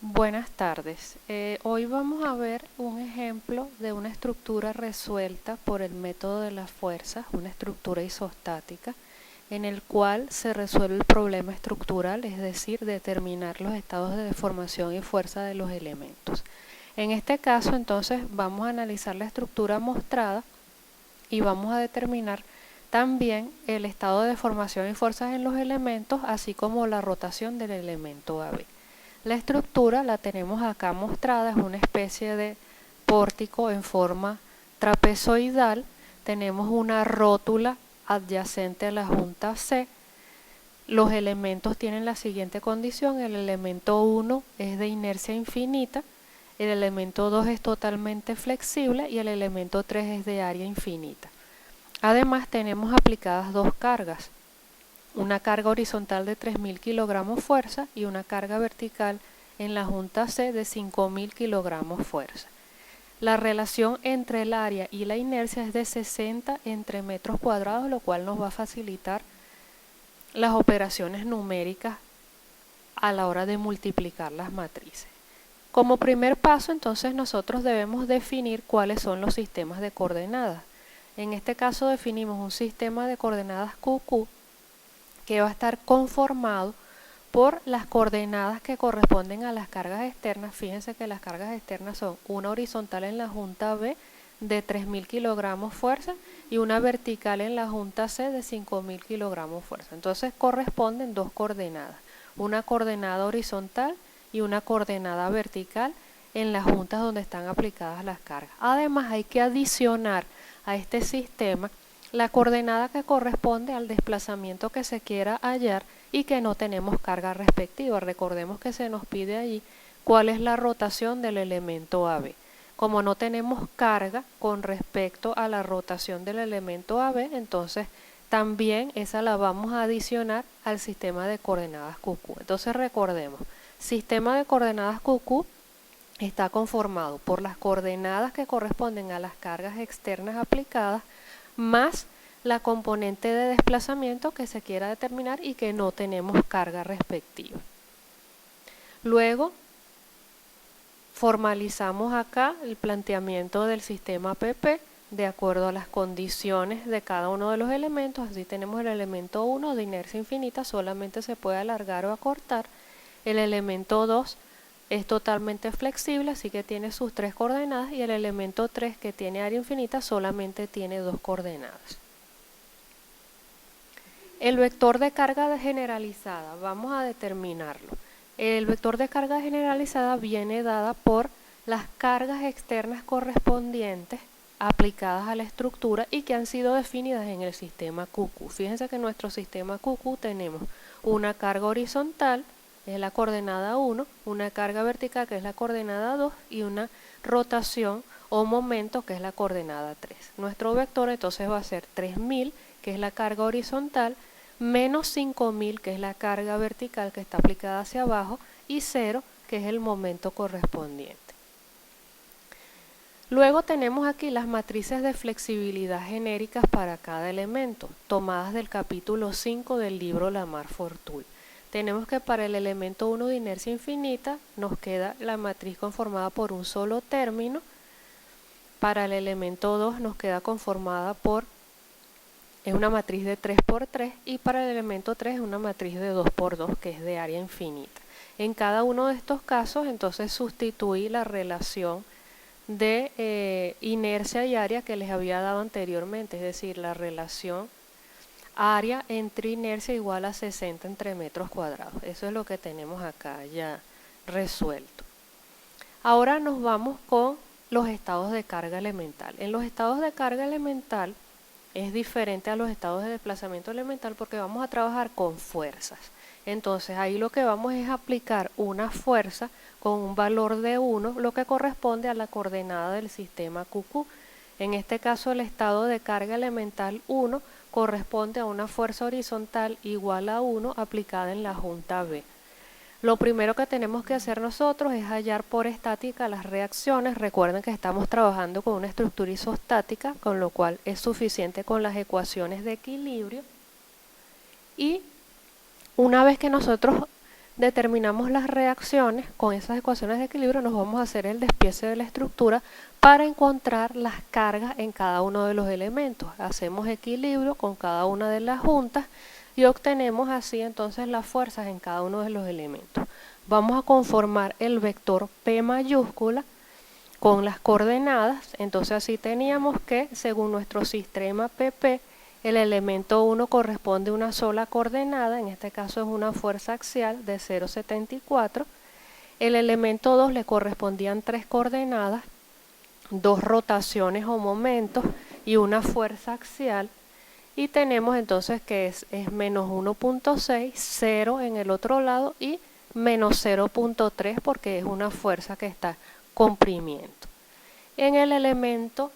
Buenas tardes. Hoy vamos a ver un ejemplo de una estructura resuelta por el método de las fuerzas, una estructura isostática, en el cual se resuelve el problema estructural, es decir, determinar los estados de deformación y fuerza de los elementos. En este caso, entonces, vamos a analizar la estructura mostrada y vamos a determinar también el estado de deformación y fuerzas en los elementos, así como la rotación del elemento AB. La estructura la tenemos acá mostrada, es una especie de pórtico en forma trapezoidal. Tenemos una rótula adyacente a la junta C. Los elementos tienen la siguiente condición: el elemento 1 es de inercia infinita, el elemento 2 es totalmente flexible y el elemento 3 es de área infinita. Además tenemos aplicadas dos cargas, una carga horizontal de 3.000 kilogramos fuerza y una carga vertical en la junta C de 5.000 kilogramos fuerza. La relación entre el área y la inercia es de 60 entre metros cuadrados, lo cual nos va a facilitar las operaciones numéricas a la hora de multiplicar las matrices. Como primer paso, entonces, nosotros debemos definir cuáles son los sistemas de coordenadas. En este caso definimos un sistema de coordenadas QQ que va a estar conformado por las coordenadas que corresponden a las cargas externas. Fíjense que las cargas externas son una horizontal en la junta B de 3.000 kilogramos fuerza y una vertical en la junta C de 5.000 kilogramos fuerza. Entonces corresponden dos coordenadas, una coordenada horizontal y una coordenada vertical en las juntas donde están aplicadas las cargas. Además hay que adicionar a este sistema la coordenada que corresponde al desplazamiento que se quiera hallar y que no tenemos carga respectiva. Recordemos que se nos pide allí cuál es la rotación del elemento AB. Como no tenemos carga con respecto a la rotación del elemento AB, entonces también esa la vamos a adicionar al sistema de coordenadas QQ. Entonces recordemos, sistema de coordenadas QQ está conformado por las coordenadas que corresponden a las cargas externas aplicadas más la componente de desplazamiento que se quiera determinar y que no tenemos carga respectiva. Luego formalizamos acá el planteamiento del sistema PP de acuerdo a las condiciones de cada uno de los elementos. Así tenemos el elemento 1 de inercia infinita, solamente se puede alargar o acortar. El elemento 2 es totalmente flexible, así que tiene sus tres coordenadas, y el elemento 3, que tiene área infinita, solamente tiene dos coordenadas. El vector de carga generalizada, vamos a determinarlo. El vector de carga generalizada viene dada por las cargas externas correspondientes aplicadas a la estructura y que han sido definidas en el sistema QQ. Fíjense que en nuestro sistema QQ tenemos una carga horizontal, es la coordenada 1, una carga vertical, que es la coordenada 2, y una rotación o momento, que es la coordenada 3. Nuestro vector entonces va a ser 3.000, que es la carga horizontal, menos 5.000, que es la carga vertical que está aplicada hacia abajo, y 0, que es el momento correspondiente. Luego tenemos aquí las matrices de flexibilidad genéricas para cada elemento, tomadas del capítulo 5 del libro Lamarck-Fortuny. Tenemos que para el elemento 1 de inercia infinita nos queda la matriz conformada por un solo término. Para el elemento 2 nos queda conformada por una matriz de 3 por 3, y para el elemento 3 es una matriz de 2 por 2, que es de área infinita. En cada uno de estos casos entonces sustituí la relación de inercia y área que les había dado anteriormente, es decir, la relación área entre inercia igual a 60 entre metros cuadrados. Eso es lo que tenemos acá ya resuelto. Ahora nos vamos con los estados de carga elemental. En los estados de carga elemental es diferente a los estados de desplazamiento elemental porque vamos a trabajar con fuerzas. Entonces ahí lo que vamos es aplicar una fuerza con un valor de 1, lo que corresponde a la coordenada del sistema QQ. En este caso el estado de carga elemental 1 corresponde a una fuerza horizontal igual a 1 aplicada en la junta B. Lo primero que tenemos que hacer nosotros es hallar por estática las reacciones. Recuerden que estamos trabajando con una estructura isostática, con lo cual es suficiente con las ecuaciones de equilibrio. Y una vez que nosotros determinamos las reacciones. Con esas ecuaciones de equilibrio nos vamos a hacer el despiece de la estructura para encontrar las cargas en cada uno de los elementos. Hacemos equilibrio con cada una de las juntas y obtenemos así entonces las fuerzas en cada uno de los elementos. Vamos a conformar el vector P mayúscula con las coordenadas. Entonces así teníamos que, según nuestro sistema PP, el elemento 1 corresponde a una sola coordenada, en este caso es una fuerza axial de 0,74. El elemento 2 le correspondían 3 coordenadas, 2 rotaciones o momentos y una fuerza axial. Y tenemos entonces que es menos 1.6, 0 en el otro lado y menos 0.3 porque es una fuerza que está comprimiendo. En el elemento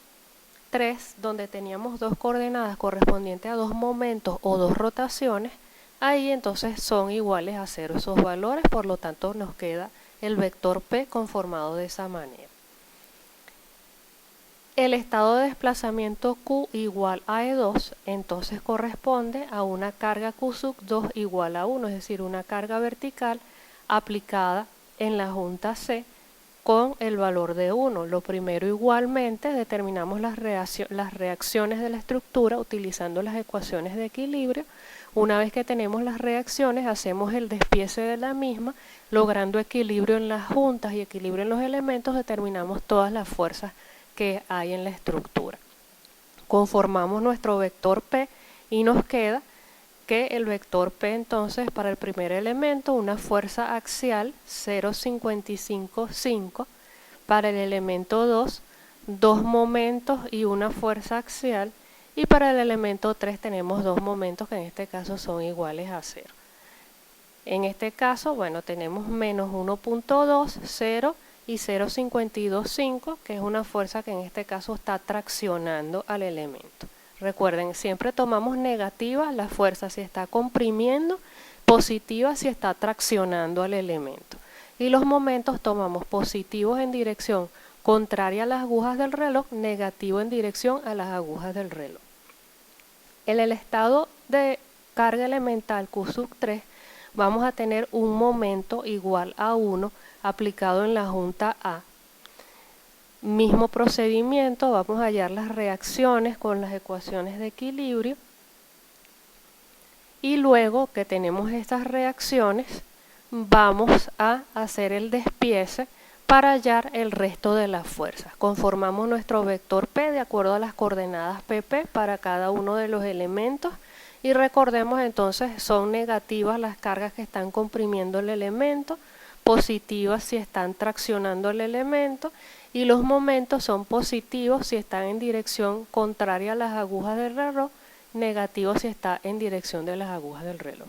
3, donde teníamos 2 coordenadas correspondientes a 2 momentos o 2 rotaciones, ahí entonces son iguales a 0 esos valores, por lo tanto nos queda el vector P conformado de esa manera. El estado de desplazamiento Q igual a E2, entonces corresponde a una carga Q sub 2 igual a 1, es decir, una carga vertical aplicada en la junta C con el valor de 1. Lo primero, igualmente determinamos las reacciones de la estructura utilizando las ecuaciones de equilibrio. Una vez que tenemos las reacciones, hacemos el despiece de la misma, logrando equilibrio en las juntas y equilibrio en los elementos, determinamos todas las fuerzas que hay en la estructura. Conformamos nuestro vector P y nos queda que el vector P entonces para el primer elemento una fuerza axial 0,555, para el elemento 2 2 momentos y una fuerza axial, y para el elemento 3 tenemos 2 momentos que en este caso son iguales a 0. En este caso, bueno, tenemos menos 1.2, 0 y 0,525, que es una fuerza que en este caso está traccionando al elemento. Recuerden, siempre tomamos negativa la fuerza si está comprimiendo, positiva si está traccionando al elemento. Y los momentos tomamos positivos en dirección contraria a las agujas del reloj, negativo en dirección a las agujas del reloj. En el estado de carga elemental Q sub 3 vamos a tener un momento igual a 1 aplicado en la junta A. Mismo procedimiento, vamos a hallar las reacciones con las ecuaciones de equilibrio y luego que tenemos estas reacciones vamos a hacer el despiece para hallar el resto de las fuerzas. Conformamos nuestro vector P de acuerdo a las coordenadas PP para cada uno de los elementos y recordemos entonces son negativas las cargas que están comprimiendo el elemento, positivas si están traccionando el elemento y los momentos son positivos si están en dirección contraria a las agujas del reloj, negativos si está en dirección de las agujas del reloj.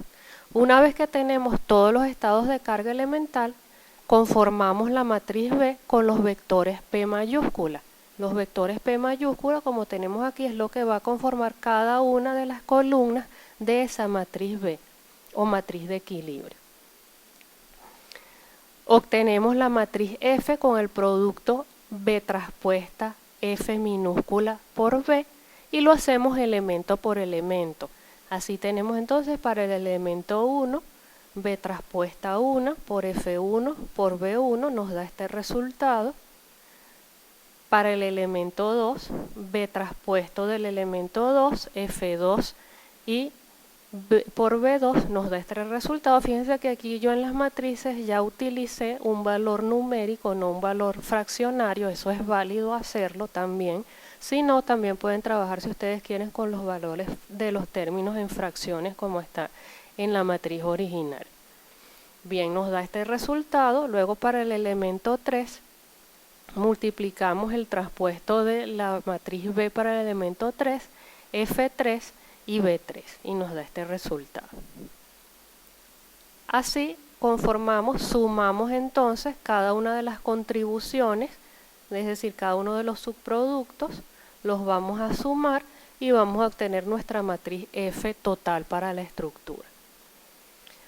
Una vez que tenemos todos los estados de carga elemental, conformamos la matriz B con los vectores P mayúscula. Los vectores P mayúscula, como tenemos aquí, es lo que va a conformar cada una de las columnas de esa matriz B o matriz de equilibrio. Obtenemos la matriz F con el producto B traspuesta F minúscula por B y lo hacemos elemento por elemento. Así tenemos entonces para el elemento 1, B traspuesta 1 por F1 por B1 nos da este resultado. Para el elemento 2, B traspuesto del elemento 2, F2 y por B2 nos da este resultado. Fíjense que aquí yo en las matrices ya utilicé un valor numérico, no un valor fraccionario. Eso es válido hacerlo también. Si no, también pueden trabajar si ustedes quieren con los valores de los términos en fracciones como está en la matriz original. Bien, nos da este resultado. Luego para el elemento 3 multiplicamos el traspuesto de la matriz B para el elemento 3, F3 y B3 y nos da este resultado. Así conformamos, sumamos entonces cada una de las contribuciones, es decir, cada uno de los subproductos, los vamos a sumar y vamos a obtener nuestra matriz F total para la estructura.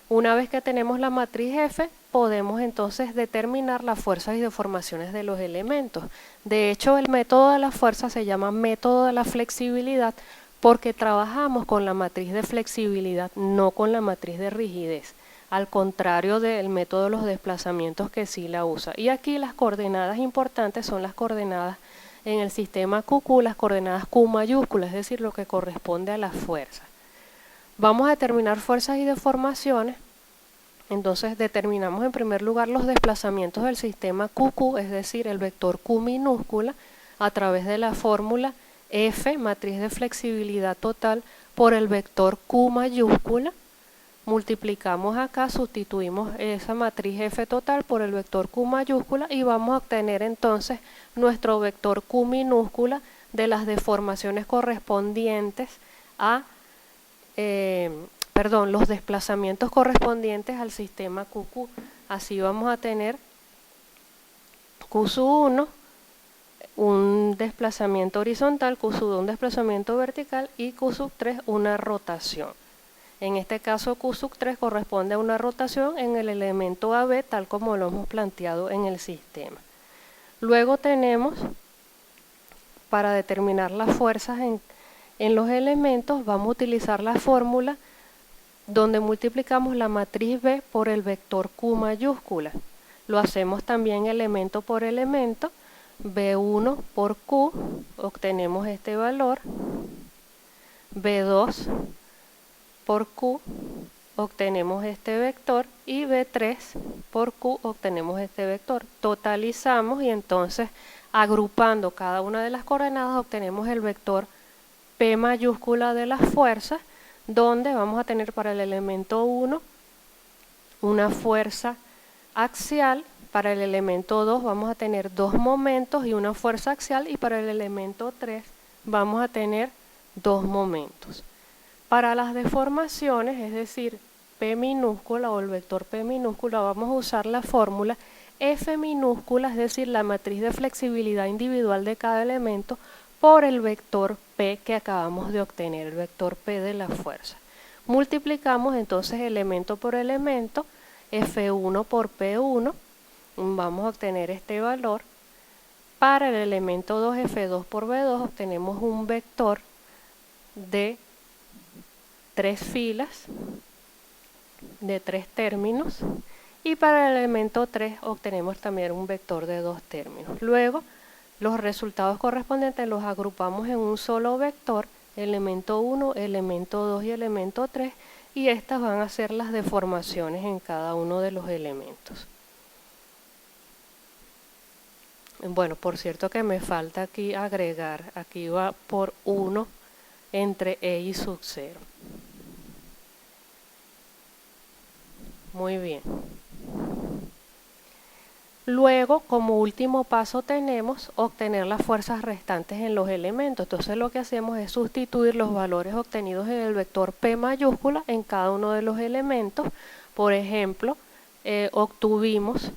Una vez que tenemos la matriz F, podemos entonces determinar las fuerzas y deformaciones de los elementos. De hecho, el método de la fuerza se llama método de la flexibilidad porque trabajamos con la matriz de flexibilidad, no con la matriz de rigidez. al contrario del método de los desplazamientos que sí la usa. Y aquí las coordenadas importantes son las coordenadas en el sistema QQ, las coordenadas Q mayúsculas, es decir, lo que corresponde a las fuerzas. Vamos a determinar fuerzas y deformaciones. Entonces determinamos en primer lugar los desplazamientos del sistema QQ, es decir, el vector Q minúscula, a través de la fórmula F, matriz de flexibilidad total, por el vector Q mayúscula. Multiplicamos acá, sustituimos esa matriz F total por el vector Q mayúscula y vamos a obtener entonces nuestro vector Q minúscula de las deformaciones correspondientes a, los desplazamientos correspondientes al sistema QQ. Así vamos a tener Q sub 1, un desplazamiento horizontal, Q sub 2 un desplazamiento vertical y Q sub 3 una rotación. En este caso Q sub 3 corresponde a una rotación en el elemento AB tal como lo hemos planteado en el sistema. Luego tenemos, para determinar las fuerzas en los elementos, vamos a utilizar la fórmula donde multiplicamos la matriz B por el vector Q mayúscula. Lo hacemos también elemento por elemento, B1 por Q, obtenemos este valor, B2 por Q obtenemos este vector y B3 por Q obtenemos este vector. Totalizamos y entonces agrupando cada una de las coordenadas obtenemos el vector P mayúscula de las fuerzas, donde vamos a tener para el elemento 1 una fuerza axial, para el elemento 2 vamos a tener dos momentos y una fuerza axial y para el elemento 3 vamos a tener dos momentos. Para las deformaciones, es decir, P minúscula o el vector P minúscula, vamos a usar la fórmula F minúscula, es decir, la matriz de flexibilidad individual de cada elemento, por el vector P que acabamos de obtener, el vector P de la fuerza. Multiplicamos entonces elemento por elemento, F1 por P1, vamos a obtener este valor. Para el elemento 2, F2 por B2, obtenemos un vector de 3 filas de 3 términos y para el elemento 3 obtenemos también un vector de 2 términos. Luego los resultados correspondientes los agrupamos en un solo vector, elemento 1, elemento 2 y elemento 3, y estas van a ser las deformaciones en cada uno de los elementos. Bueno, por cierto que me falta aquí agregar, aquí va por 1 entre E y sub 0. Muy bien. Luego, como último paso tenemos obtener las fuerzas restantes en los elementos. Entonces lo que hacemos es sustituir los valores obtenidos en el vector P mayúscula en cada uno de los elementos. Por ejemplo, obtuvimos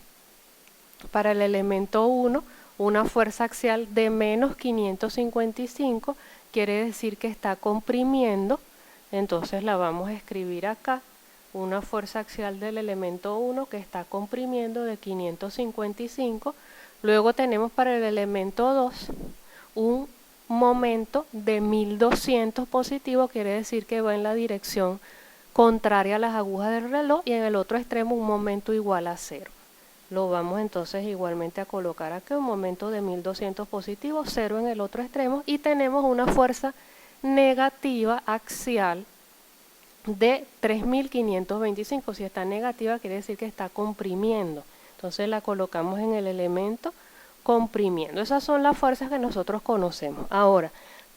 para el elemento 1 una fuerza axial de menos 555, quiere decir que está comprimiendo, entonces la vamos a escribir acá. Una fuerza axial del elemento 1 que está comprimiendo de 555. Luego tenemos para el elemento 2 un momento de 1200 positivo, quiere decir que va en la dirección contraria a las agujas del reloj, y en el otro extremo un momento igual a 0. Lo vamos entonces igualmente a colocar aquí, un momento de 1200 positivo, 0 en el otro extremo, y tenemos una fuerza negativa axial de 3525. Si está negativa quiere decir que está comprimiendo, entonces la colocamos en el elemento comprimiendo. Esas son las fuerzas que nosotros conocemos. Ahora,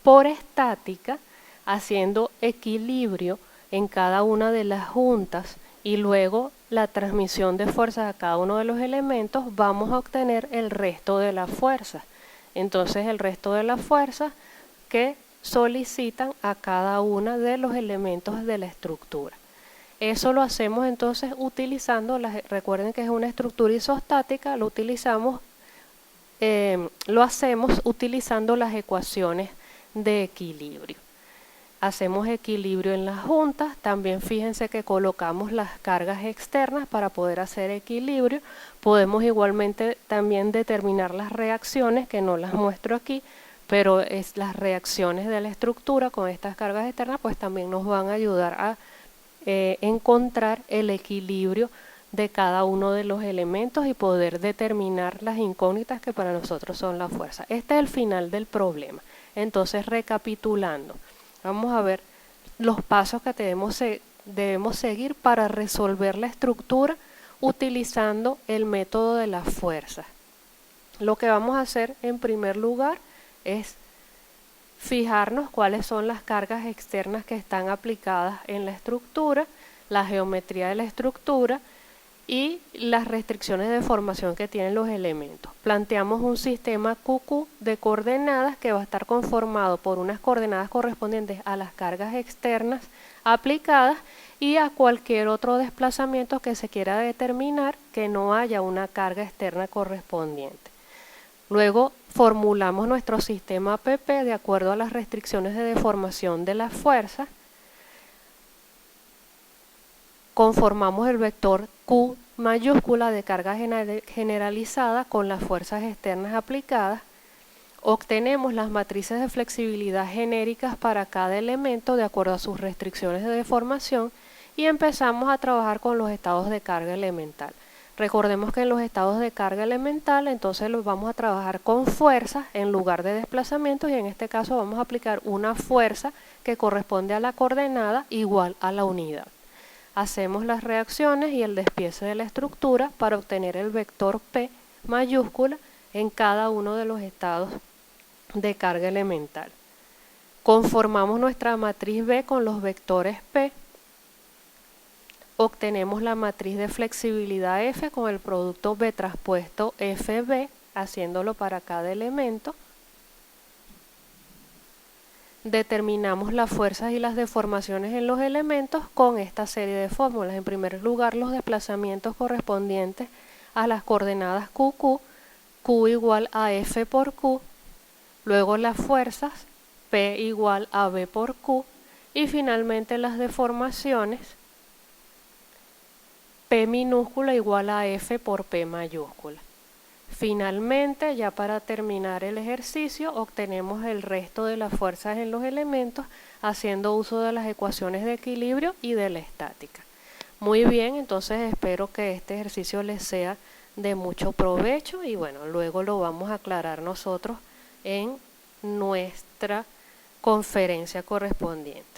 por estática, haciendo equilibrio en cada una de las juntas y luego la transmisión de fuerzas a cada uno de los elementos, vamos a obtener el resto de las fuerzas. Entonces el resto de las fuerzas que solicitan a cada uno de los elementos de la estructura. Eso lo hacemos entonces utilizando, recuerden que es una estructura isostática, lo hacemos utilizando las ecuaciones de equilibrio. Hacemos equilibrio en las juntas, también fíjense que colocamos las cargas externas para poder hacer equilibrio. Podemos igualmente también determinar las reacciones, que no las muestro aquí, pero las reacciones de la estructura con estas cargas externas pues también nos van a ayudar a encontrar el equilibrio de cada uno de los elementos y poder determinar las incógnitas que para nosotros son la fuerza. Este es el final del problema. Entonces, recapitulando, vamos a ver los pasos que debemos seguir para resolver la estructura utilizando el método de las fuerzas. Lo que vamos a hacer en primer lugar es fijarnos cuáles son las cargas externas que están aplicadas en la estructura, la geometría de la estructura y las restricciones de deformación que tienen los elementos. Planteamos un sistema QQ de coordenadas que va a estar conformado por unas coordenadas correspondientes a las cargas externas aplicadas y a cualquier otro desplazamiento que se quiera determinar que no haya una carga externa correspondiente. Luego formulamos nuestro sistema PP de acuerdo a las restricciones de deformación de las fuerzas. Conformamos el vector Q mayúscula de carga generalizada con las fuerzas externas aplicadas. Obtenemos las matrices de flexibilidad genéricas para cada elemento de acuerdo a sus restricciones de deformación y empezamos a trabajar con los estados de carga elemental. Recordemos que en los estados de carga elemental entonces los vamos a trabajar con fuerzas en lugar de desplazamientos y en este caso vamos a aplicar una fuerza que corresponde a la coordenada igual a la unidad. Hacemos las reacciones y el despiece de la estructura para obtener el vector P mayúscula en cada uno de los estados de carga elemental. Conformamos nuestra matriz B con los vectores P. Obtenemos la matriz de flexibilidad F con el producto B traspuesto FB, haciéndolo para cada elemento. Determinamos las fuerzas y las deformaciones en los elementos con esta serie de fórmulas. En primer lugar, los desplazamientos correspondientes a las coordenadas QQ, Q igual a F por Q, luego las fuerzas, P igual a B por Q, y finalmente las deformaciones, P minúscula igual a F por P mayúscula. Finalmente, ya para terminar el ejercicio, obtenemos el resto de las fuerzas en los elementos haciendo uso de las ecuaciones de equilibrio y de la estática. Muy bien, entonces espero que este ejercicio les sea de mucho provecho y bueno, luego lo vamos a aclarar nosotros en nuestra conferencia correspondiente.